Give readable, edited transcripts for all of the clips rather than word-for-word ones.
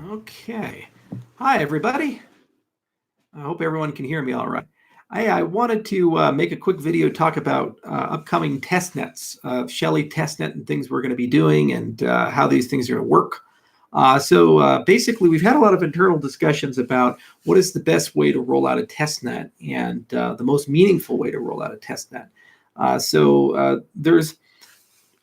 Okay. Hi, everybody. I hope everyone can hear me all right. I wanted to make a quick video talk about upcoming test nets, Shelley testnet and things we're going to be doing and how these things are going to work. Basically, we've had a lot of internal discussions about what is the best way to roll out a testnet and the most meaningful way to roll out a testnet. There's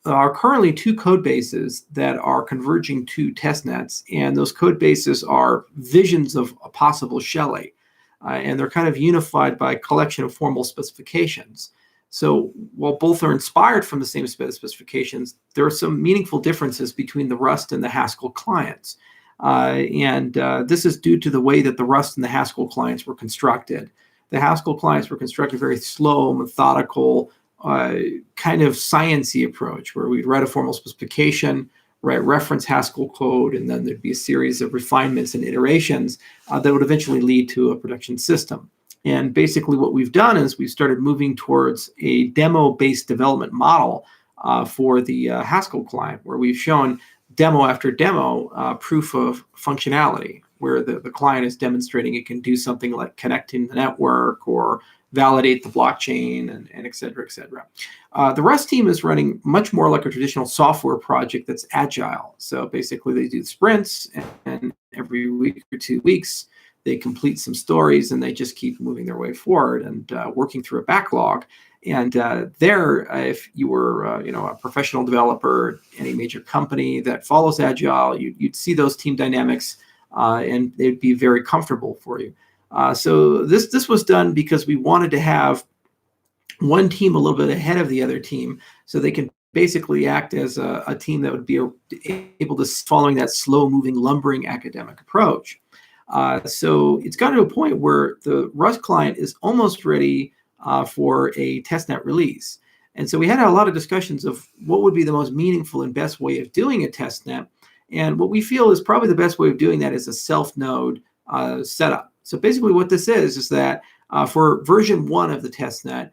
are currently two code bases that are converging to testnets, and those code bases are visions of a possible Shelley, and they're kind of unified by a collection of formal specifications. So while both are inspired from the same specifications, there are some meaningful differences between the Rust and the Haskell clients. This is due to the way that the Rust and the Haskell clients were constructed. The Haskell clients were constructed very slow, methodical, kind of sciencey approach where we'd write a formal specification, reference Haskell code, and then there'd be a series of refinements and iterations that would eventually lead to a production system. And basically what we've done is we've started moving towards a demo-based development model for the Haskell client, where we've shown demo after demo proof of functionality, where the client is demonstrating it can do something like connecting the network or validate the blockchain, and et cetera, et cetera. The Rust team is running much more like a traditional software project that's agile. So basically they do sprints, and every week or 2 weeks, they complete some stories and they just keep moving their way forward and working through a backlog. And if you were a professional developer, any major company that follows agile, you'd see those team dynamics and they'd be very comfortable for you. So this was done because we wanted to have one team a little bit ahead of the other team, so they can basically act as a team that would be able to following that slow-moving, lumbering academic approach. So it's gotten to a point where the Rust client is almost ready for a testnet release. And so we had a lot of discussions of what would be the most meaningful and best way of doing a testnet. And what we feel is probably the best way of doing that is a self-node setup. So basically what this is that for version 1 of the testnet,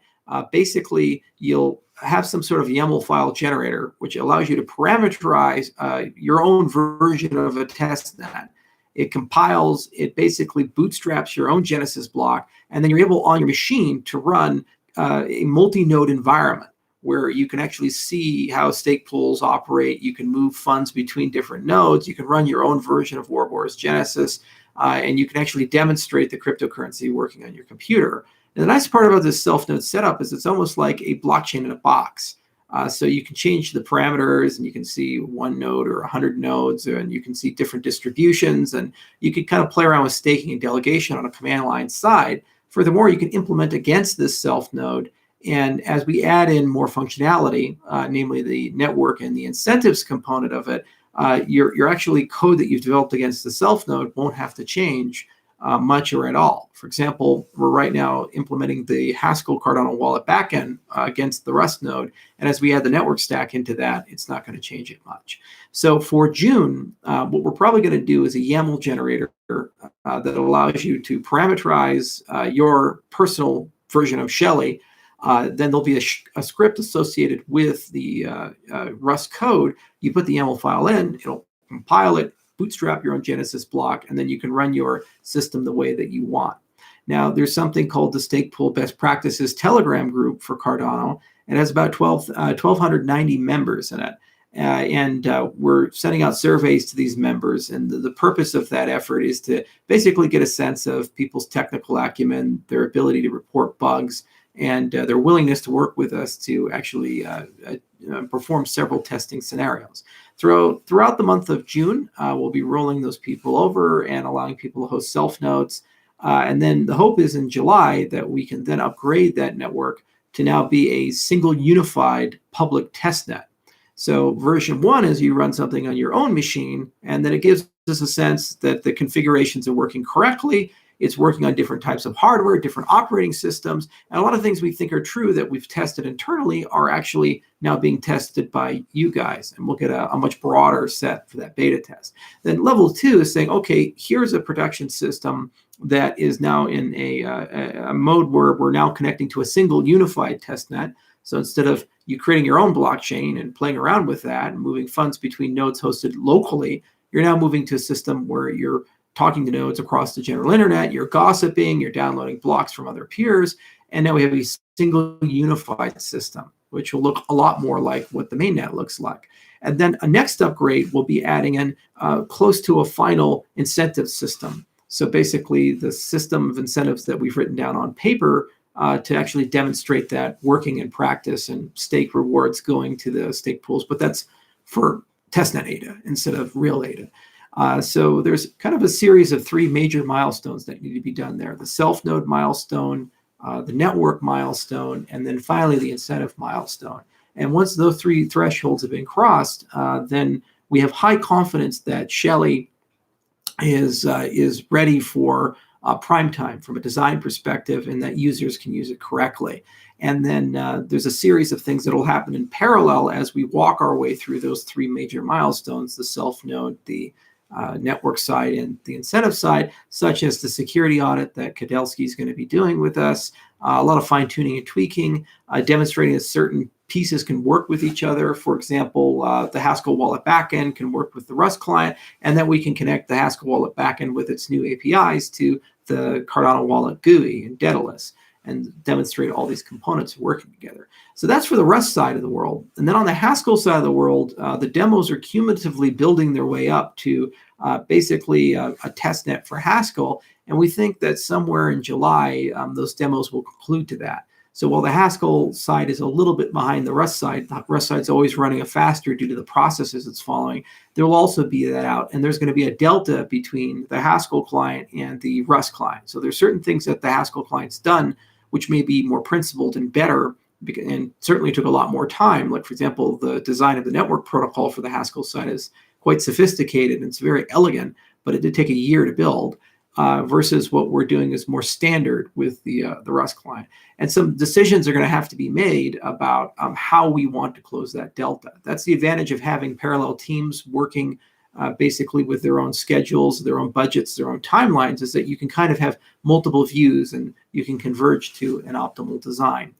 basically you'll have some sort of YAML file generator, which allows you to parameterize your own version of a testnet. It compiles, it basically bootstraps your own Genesis block, and then you're able on your machine to run a multi-node environment where you can actually see how stake pools operate. You can move funds between different nodes. You can run your own version of Ouroboros Genesis, and you can actually demonstrate the cryptocurrency working on your computer. And the nice part about this self-node setup is it's almost like a blockchain in a box. So you can change the parameters, and you can see 1 node or 100 nodes, and you can see different distributions, and you can kind of play around with staking and delegation on a command line side. Furthermore, you can implement against this self-node. And as we add in more functionality, namely the network and the incentives component of it, your actually code that you've developed against the self node won't have to change much or at all. For example, we're right now implementing the Haskell Cardano wallet backend against the Rust node. And as we add the network stack into that, it's not going to change it much. So for June, what we're probably going to do is a YAML generator that allows you to parameterize your personal version of Shelley. Then there'll be a script associated with the Rust code. You put the YAML file in, it'll compile it, bootstrap your own Genesis block, and then you can run your system the way that you want. Now, there's something called the Stake Pool Best Practices Telegram group for Cardano. It has about 1,290 members in it. We're sending out surveys to these members. And the purpose of that effort is to basically get a sense of people's technical acumen, their ability to report bugs, and their willingness to work with us to actually perform several testing scenarios. Throughout the month of June, we'll be rolling those people over and allowing people to host self-nodes. And then the hope is in July that we can then upgrade that network to now be a single unified public testnet. So version 1 is you run something on your own machine, and then it gives us a sense that the configurations are working correctly. It's working on different types of hardware, different operating systems, and a lot of things we think are true that we've tested internally are actually now being tested by you guys, and we'll get a much broader set for that beta test. Then level 2 is saying, okay, here's a production system that is now in a mode where we're now connecting to a single unified testnet. So instead of you creating your own blockchain and playing around with that and moving funds between nodes hosted locally, you're now moving to a system where you're talking to nodes across the general internet, you're gossiping, you're downloading blocks from other peers, and now we have a single unified system, which will look a lot more like what the mainnet looks like. And then a next upgrade will be adding in close to a final incentive system. So basically the system of incentives that we've written down on paper to actually demonstrate that working in practice and stake rewards going to the stake pools, but that's for testnet ADA instead of real ADA. So there's kind of a series of 3 major milestones that need to be done there. The self-node milestone, the network milestone, and then finally the incentive milestone. And once those 3 thresholds have been crossed, then we have high confidence that Shelley is ready for prime time from a design perspective, and that users can use it correctly. And then there's a series of things that will happen in parallel as we walk our way through those 3 major milestones: the self-node, the network side, and the incentive side, such as the security audit that Kadelsky is going to be doing with us, a lot of fine-tuning and tweaking, demonstrating that certain pieces can work with each other. For example, the Haskell wallet backend can work with the Rust client, and then we can connect the Haskell wallet backend with its new APIs to the Cardano wallet GUI and Daedalus, and demonstrate all these components working together. So that's for the Rust side of the world. And then on the Haskell side of the world, the demos are cumulatively building their way up to basically a testnet for Haskell. And we think that somewhere in July, those demos will conclude to that. So while the Haskell side is a little bit behind the Rust side is always running faster due to the processes it's following. There will also be that out, and there's going to be a delta between the Haskell client and the Rust client. So there's certain things that the Haskell client's done which may be more principled and better, and certainly took a lot more time. Like, for example, the design of the network protocol for the Haskell side is quite sophisticated and it's very elegant, but it did take a year to build. Versus what we're doing is more standard with the Rust client. And some decisions are going to have to be made about how we want to close that delta. That's the advantage of having parallel teams working basically with their own schedules, their own budgets, their own timelines, is that you can kind of have multiple views and you can converge to an optimal design.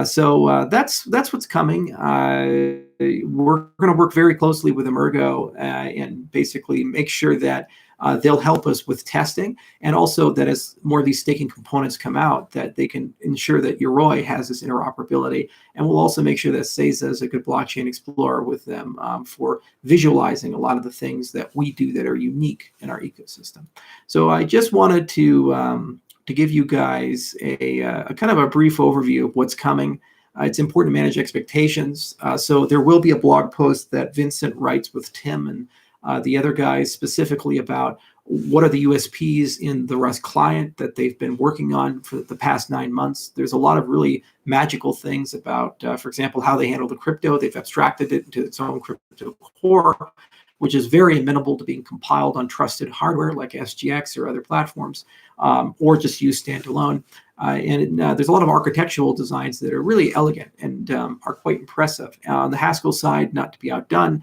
So that's what's coming. We're going to work very closely with Emergo and basically make sure that they'll help us with testing, and also that as more of these staking components come out, that they can ensure that Yoroi has this interoperability. And we'll also make sure that Seiza is a good blockchain explorer with them for visualizing a lot of the things that we do that are unique in our ecosystem. So I just wanted to give you guys a kind of a brief overview of what's coming. It's important to manage expectations. So there will be a blog post that Vincent writes with Tim and the other guys specifically about what are the USPs in the Rust client that they've been working on for the past 9 months. There's a lot of really magical things about, for example, how they handle the crypto. They've abstracted it into its own crypto core, which is very amenable to being compiled on trusted hardware like SGX or other platforms, or just used standalone. And there's a lot of architectural designs that are really elegant and are quite impressive. On the Haskell side, not to be outdone,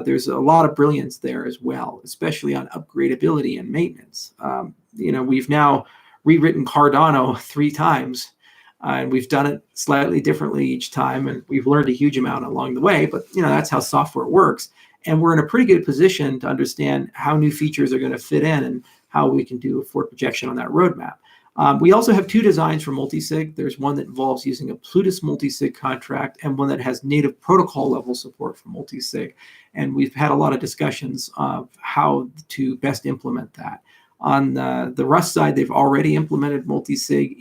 there's a lot of brilliance there as well, especially on upgradability and maintenance. We've now rewritten Cardano 3 times, and we've done it slightly differently each time, and we've learned a huge amount along the way. But that's how software works, and we're in a pretty good position to understand how new features are going to fit in and how we can do a forward projection on that roadmap. We also have 2 designs for Multi-Sig. There's one that involves using a Plutus Multi-Sig contract and one that has native protocol level support for Multi-Sig. And we've had a lot of discussions of how to best implement that. On the Rust side, they've already implemented Multi-Sig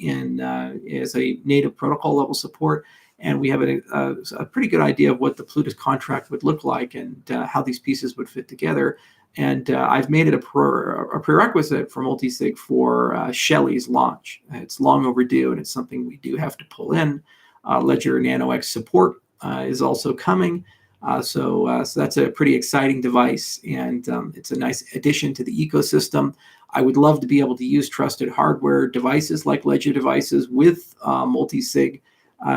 as a native protocol level support. And we have a pretty good idea of what the Plutus contract would look like and how these pieces would fit together. And I've made it a prerequisite for Multi-Sig for Shelley's launch. It's long overdue, and it's something we do have to pull in. Ledger NanoX support is also coming. So that's a pretty exciting device, and it's a nice addition to the ecosystem. I would love to be able to use trusted hardware devices like Ledger devices with Multi-Sig.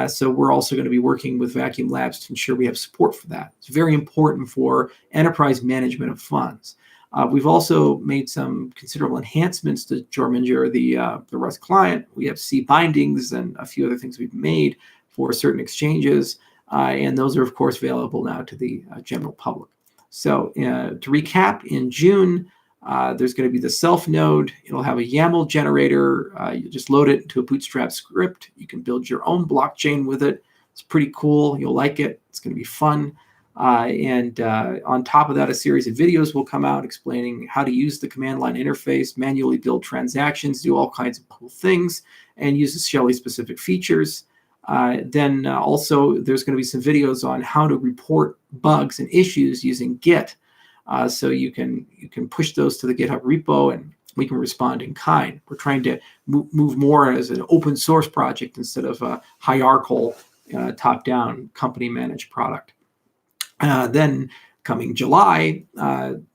So we're also going to be working with Vacuum Labs to ensure we have support for that. It's very important for enterprise management of funds. We've also made some considerable enhancements to Jorminger, the Rust client. We have C bindings and a few other things we've made for certain exchanges. And those are, of course, available now to the general public. So to recap, in June, there's going to be the self node. It'll have a YAML generator. You just load it into a Bootstrap script. You can build your own blockchain with it. It's pretty cool. You'll like it. It's going to be fun. And on top of that, a series of videos will come out explaining how to use the command line interface, manually build transactions, do all kinds of cool things, and use the Shelley specific features. Then also there's going to be some videos on how to report bugs and issues using Git. So you can push those to the GitHub repo and we can respond in kind. We're trying to move more as an open source project instead of a hierarchical top-down company managed product. Then coming July,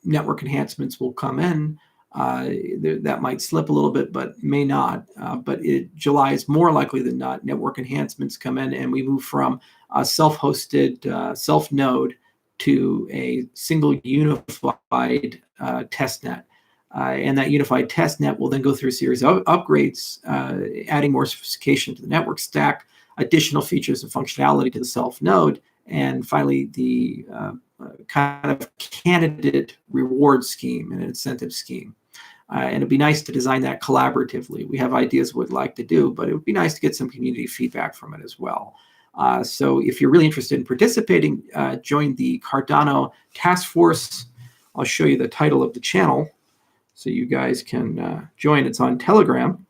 network enhancements will come in. That might slip a little bit, but may not. But July is more likely than not. Network enhancements come in, and we move from a self-hosted self-node to a single unified testnet. And that unified testnet will then go through a series of upgrades, adding more sophistication to the network stack, additional features and functionality to the self-node, and finally the kind of candidate reward scheme and incentive scheme. And it'd be nice to design that collaboratively. We have ideas what we'd like to do, but it would be nice to get some community feedback from it as well. So if you're really interested in participating, join the Cardano task force. I'll show you the title of the channel so you guys can join. It's on Telegram.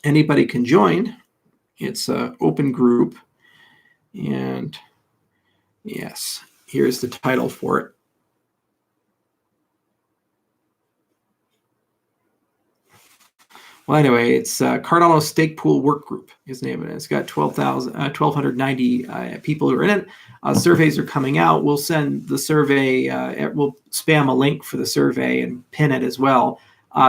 Anybody can join. It's an open group. And yes, here's the title for it. Well, anyway, it's Cardano Stake Pool Work Group, his name. It's got 1,290 people who are in it. Surveys are coming out. We'll send the survey, we'll spam a link for the survey and pin it as well.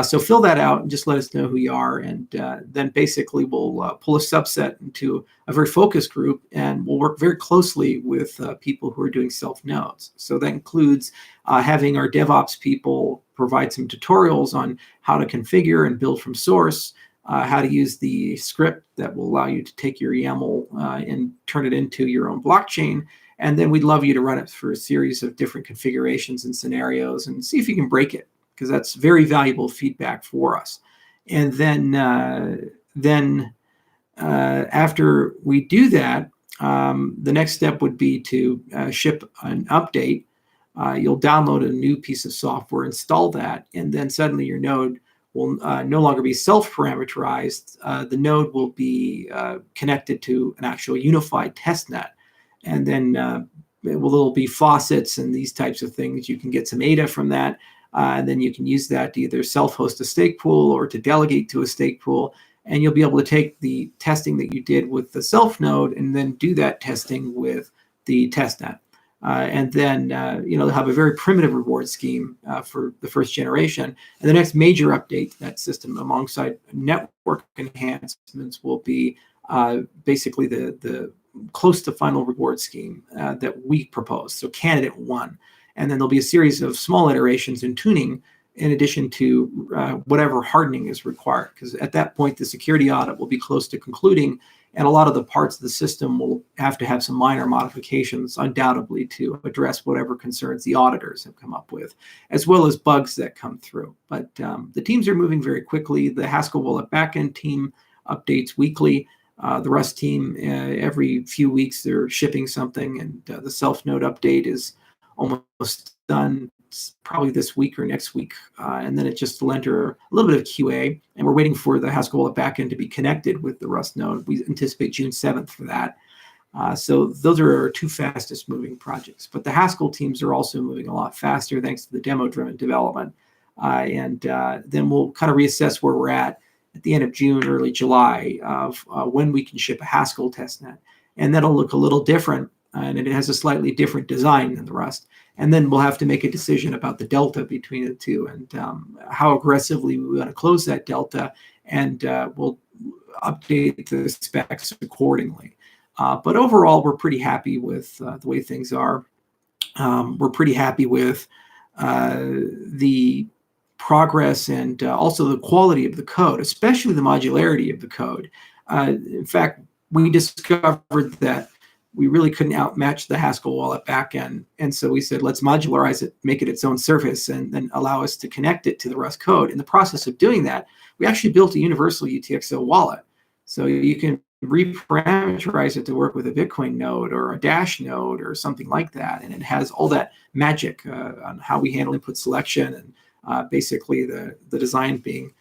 So fill that out and just let us know who you are. And then basically we'll pull a subset into a very focused group, and we'll work very closely with people who are doing self-nodes. So that includes having our DevOps people provide some tutorials on how to configure and build from source, how to use the script that will allow you to take your YAML and turn it into your own blockchain. And then we'd love you to run it through a series of different configurations and scenarios and see if you can break it, because that's very valuable feedback for us. And then after we do that, the next step would be to ship an update. You'll download a new piece of software, install that, and then suddenly your node will no longer be self-parameterized. The node will be connected to an actual unified testnet. And then there'll be faucets and these types of things. You can get some ADA from that. And then you can use that to either self-host a stake pool or to delegate to a stake pool. And you'll be able to take the testing that you did with the self node and then do that testing with the testnet. And then they'll have a very primitive reward scheme for the first generation. And the next major update to that system alongside network enhancements will be basically the close to final reward scheme that we propose. So candidate one. And then there'll be a series of small iterations and tuning in addition to whatever hardening is required. Because at that point, the security audit will be close to concluding, and a lot of the parts of the system will have to have some minor modifications, undoubtedly, to address whatever concerns the auditors have come up with, as well as bugs that come through. But the teams are moving very quickly. The Haskell Wallet backend team updates weekly. The Rust team, every few weeks, they're shipping something, and the self-node update is almost done. It's probably this week or next week, and then it just will enter a little bit of QA, and we're waiting for the Haskell Wallet backend to be connected with the Rust node. We anticipate June 7th for that. So those are our two fastest moving projects. But the Haskell teams are also moving a lot faster thanks to the demo-driven development. And then we'll kind of reassess where we're at the end of June, early July of when we can ship a Haskell testnet. And that'll look a little different, and it has a slightly different design than the Rust. And then we'll have to make a decision about the delta between the two and how aggressively we want to close that delta, and we'll update the specs accordingly. But overall, we're pretty happy with the way things are. We're pretty happy with the progress and also the quality of the code, especially the modularity of the code. In fact, we discovered that we really couldn't outmatch the Haskell wallet backend. And so we said, let's modularize it, make it its own service, and then allow us to connect it to the Rust code. In the process of doing that, we actually built a universal UTXO wallet. So you can reparameterize it to work with a Bitcoin node or a Dash node or something like that. And it has all that magic on how we handle input selection and basically the design being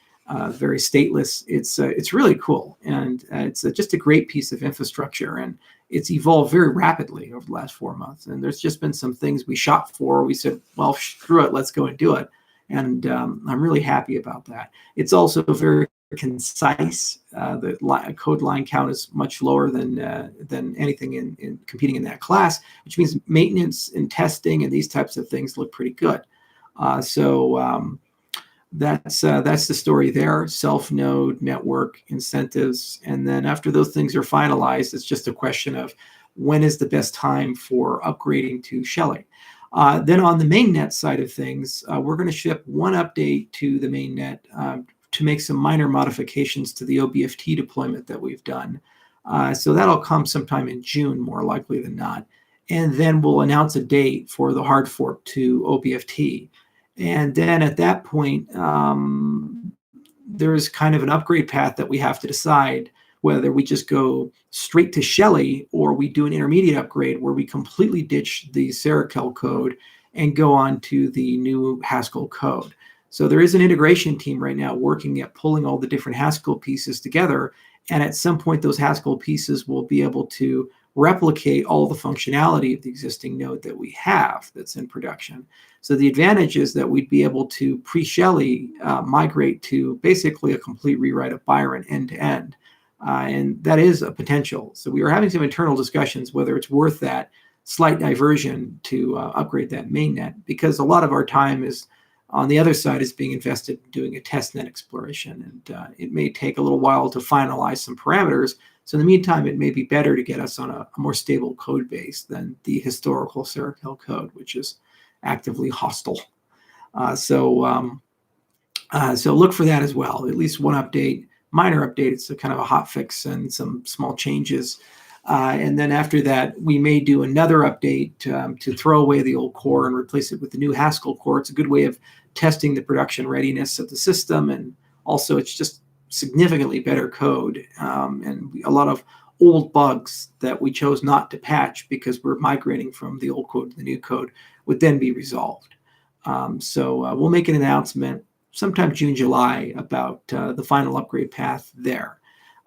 very stateless. It's really cool, and it's just a great piece of infrastructure, and it's evolved very rapidly over the last 4 months. And there's just been some things we shot for. We said, well, screw it, let's go and do it. And I'm really happy about that. It's also very concise. The code line count is much lower than anything in competing in that class, which means maintenance and testing and these types of things look pretty good. That's the story there. Self-node, network, incentives, and then after those things are finalized, it's just a question of when is the best time for upgrading to Shelley. Then on the mainnet side of things, we're going to ship one update to the mainnet to make some minor modifications to the OBFT deployment that we've done. So that'll come sometime in June, more likely than not. And then we'll announce a date for the hard fork to OBFT. And then at that point, there's kind of an upgrade path that we have to decide whether we just go straight to Shelley or we do an intermediate upgrade where we completely ditch the Serakel code and go on to the new Haskell code. So there is an integration team right now working at pulling all the different Haskell pieces together. And at some point, those Haskell pieces will be able to replicate all the functionality of the existing node that we have that's in production. So the advantage is that we'd be able to pre-Shelley migrate to basically a complete rewrite of Byron end to end. And that is a potential. So we are having some internal discussions whether it's worth that slight diversion to upgrade that mainnet, because a lot of our time is on the other side is being invested in doing a testnet exploration. And it may take a little while to finalize some parameters. So in the meantime, it may be better to get us on a more stable code base than the historical Serakel code, which is actively hostile. So look for that as well. At least one update, minor update. It's a kind of a hot fix and some small changes. And then after that, we may do another update to throw away the old core and replace it with the new Haskell core. It's a good way of testing the production readiness of the system. And also, it's just significantly better code and a lot of old bugs that we chose not to patch because we're migrating from the old code to the new code would then be resolved. So we'll make an announcement sometime June, July about the final upgrade path there.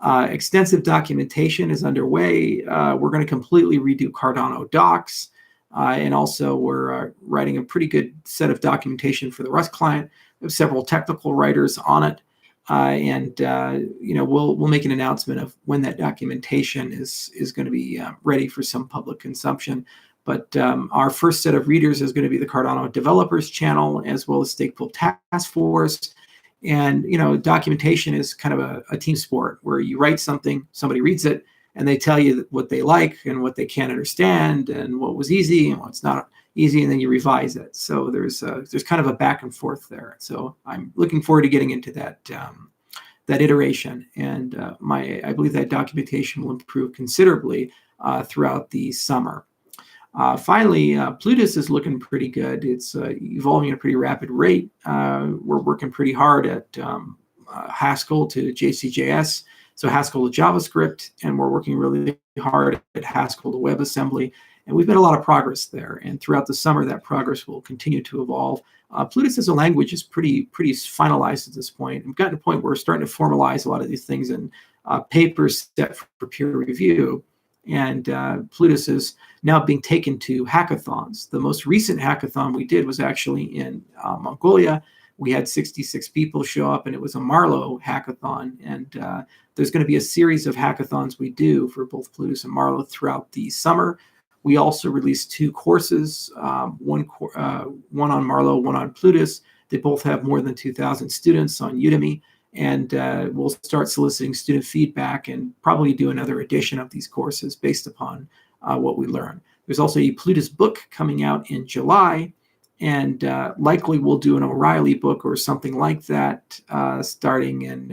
Extensive documentation is underway. We're going to completely redo Cardano docs. And also we're writing a pretty good set of documentation for the Rust client. We have several technical writers on it. We'll make an announcement of when that documentation is going to be ready for some public consumption. But our first set of readers is going to be the Cardano developers channel, as well as Stakepool Task Force. And, documentation is kind of a team sport where you write something, somebody reads it, and they tell you what they like and what they can't understand and what was easy and what's not easy, and then you revise it. So there's kind of a back and forth there. So I'm looking forward to getting into that iteration, and I believe that documentation will improve considerably throughout the summer. Finally, Plutus is looking pretty good. It's evolving at a pretty rapid rate. We're working pretty hard at Haskell to JCJS, so Haskell to JavaScript, and we're working really hard at Haskell to WebAssembly. And we've made a lot of progress there. And throughout the summer, that progress will continue to evolve. Plutus as a language is pretty finalized at this point. We've gotten to a point where we're starting to formalize a lot of these things in papers set for peer review. And Plutus is now being taken to hackathons. The most recent hackathon we did was actually in Mongolia. We had 66 people show up, and it was a Marlow hackathon. And there's going to be a series of hackathons we do for both Plutus and Marlow throughout the summer. We also released 2 courses, one on Marlow, one on Plutus. They both have more than 2,000 students on Udemy. And we'll start soliciting student feedback and probably do another edition of these courses based upon what we learn. There's also a Plutus book coming out in July, and likely we'll do an O'Reilly book or something like that starting in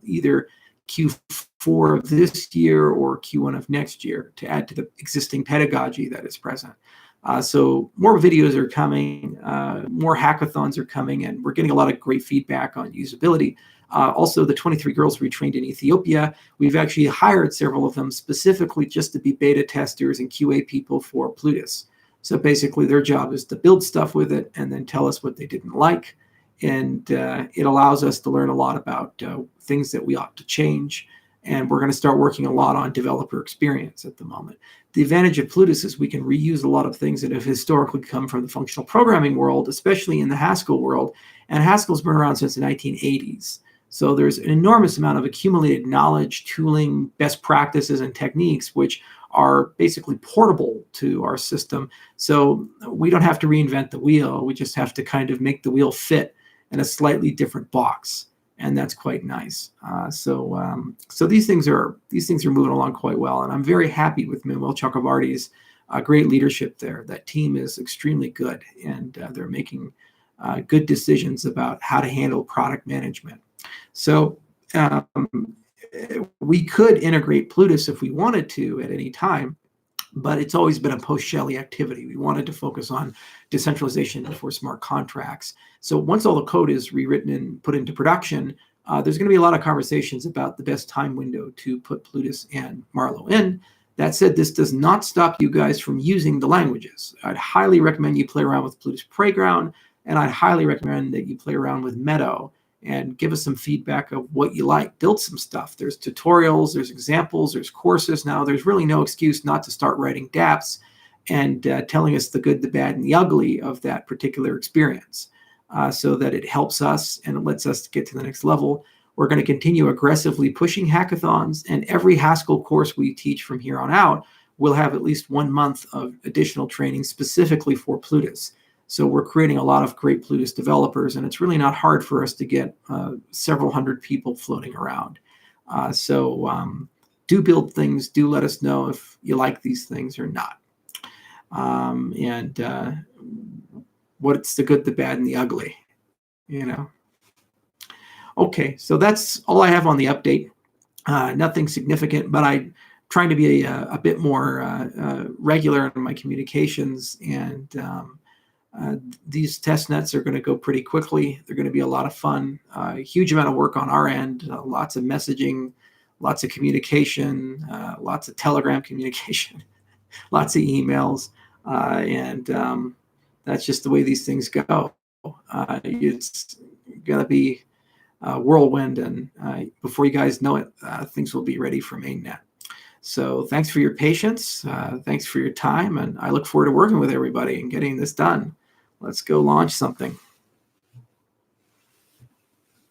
either Q4 Q4 of this year or Q1 of next year to add to the existing pedagogy that is present. So more videos are coming, more hackathons are coming, and we're getting a lot of great feedback on usability. Also, the 23 girls we trained in Ethiopia, we've actually hired several of them specifically just to be beta testers and QA people for Plutus. So basically their job is to build stuff with it and then tell us what they didn't like. And it allows us to learn a lot about things that we ought to change. And we're going to start working a lot on developer experience at the moment. The advantage of Plutus is we can reuse a lot of things that have historically come from the functional programming world, especially in the Haskell world. And Haskell's been around since the 1980s. So there's an enormous amount of accumulated knowledge, tooling, best practices, and techniques, which are basically portable to our system. So we don't have to reinvent the wheel. We just have to kind of make the wheel fit in a slightly different box. And that's quite nice. So these things are moving along quite well, and I'm very happy with Manuel Chakrabarty's great leadership there. That team is extremely good, and they're making good decisions about how to handle product management. So we could integrate Plutus if we wanted to at any time, but it's always been a post-Shelley activity. We wanted to focus on decentralization before smart contracts. So once all the code is rewritten and put into production, there's going to be a lot of conversations about the best time window to put Plutus and Marlowe in. That said, this does not stop you guys from using the languages. I'd highly recommend you play around with Plutus Playground, and I'd highly recommend that you play around with Meadow and give us some feedback of what you like. Build some stuff. There's tutorials, there's examples, there's courses now. There's really no excuse not to start writing dApps and telling us the good, the bad, and the ugly of that particular experience so that it helps us and it lets us get to the next level. We're going to continue aggressively pushing hackathons, and every Haskell course we teach from here on out will have at least 1 month of additional training specifically for Plutus. So we're creating a lot of great Plutus developers, and it's really not hard for us to get several hundred people floating around. So do build things. Do let us know if you like these things or not. And what's the good, the bad, and the ugly, you know? Okay, so that's all I have on the update. Nothing significant, but I'm trying to be a bit more regular in my communications, and these test nets are going to go pretty quickly. They're going to be a lot of fun. A huge amount of work on our end, lots of messaging, lots of communication, lots of Telegram communication, lots of emails, and that's just the way these things go. It's going to be a whirlwind, and before you guys know it, things will be ready for mainnet. So thanks for your patience. Thanks for your time, and I look forward to working with everybody and getting this done. Let's go launch something.